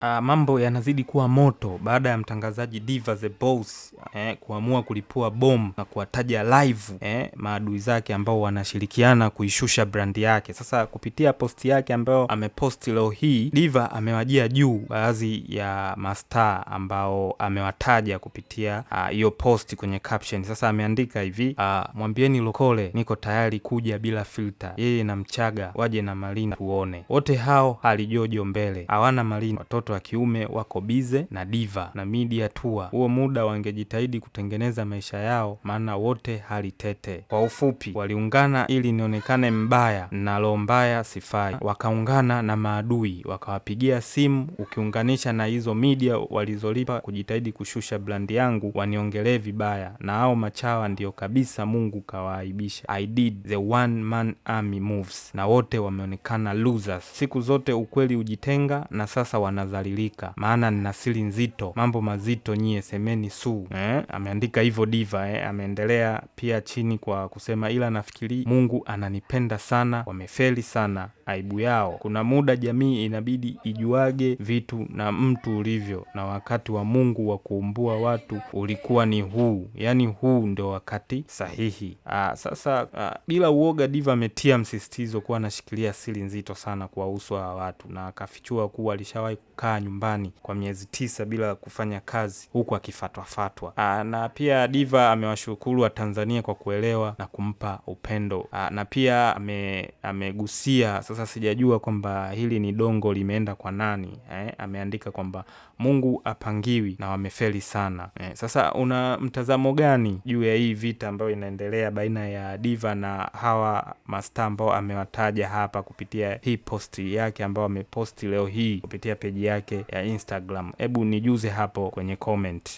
Mambo yanazidi kuwa moto baada ya mtangazaji Diva the Boss kuamua kulipua bomu na kuwataja live maadui zake ambao wanashirikiana kuishusha brandi yake. Sasa kupitia posti yake ambayo ameposti leo hii, Diva amewajia juu baadhi ya mastaa ambao amewataja kupitia hiyo posti kwenye caption. Sasa ameandika hivi, mwambieni Lokole niko tayari kuja bila filter, yeye na Mchaga waje na Malina tuone. Wote hao halijojo mbele, hawana Malina, watoto wa kiume wako bize na Diva na media tour. Huo muda wangejitahidi kutengeneza maisha yao, maana wote hali tete. Kwa ufupi, waliungana ili nionekane mbaya na roho mbaya sifai, wakaungana na maadui wakawapigia simu. Ukiunganisha na hizo media walizolipa kujitahidi kushusha brandi yangu, waniongelee vibaya, na hao machawa ndio kabisa Mungu kawaaibisha. I did the one man army moves, na wote wameonekana losers. Siku zote ukweli ujitenga, na sasa wanazalilika, maana nina siri nzito, mambo mazito nyie semeni su. Ameandika hivyo Diva. Ameendelea pia chini kwa kusema, ila nafikiri Mungu ananipenda sana, wamefeli sana, aibu yao. Kuna muda jamii inabidi ijuage vitu na mtu ulivyo, na wakati wa Mungu wa kuumbua watu ulikuwa ni huu, yani huu ndio wakati sahihi. Sasa bila uoga Diva ametia msisitizo kuwa anashikilia siri nzito sana kwa uso wa watu, na akafichua kuwa alishawahi kukaa nyumbani kwa miezi 9 bila kufanya kazi, huku akifatwa. Na pia Diva amewashukuru wa Tanzania kwa kuelewa na kumpa upendo. Na pia amegusia, sasa sijajua kwamba hili ni dongo limeenda kwa nani. Ameandika kwamba Mungu apangiwi na wamefeli sana. Sasa una mtazamo gani juu ya hii vita ambayo inaendelea baina ya Diva na hawa mastaa ambao amewataja hapa kupitia hii posti yake ambao ameposti leo hii kupitia peji yake ya Instagram? Hebu nijuze hapo kwenye comment.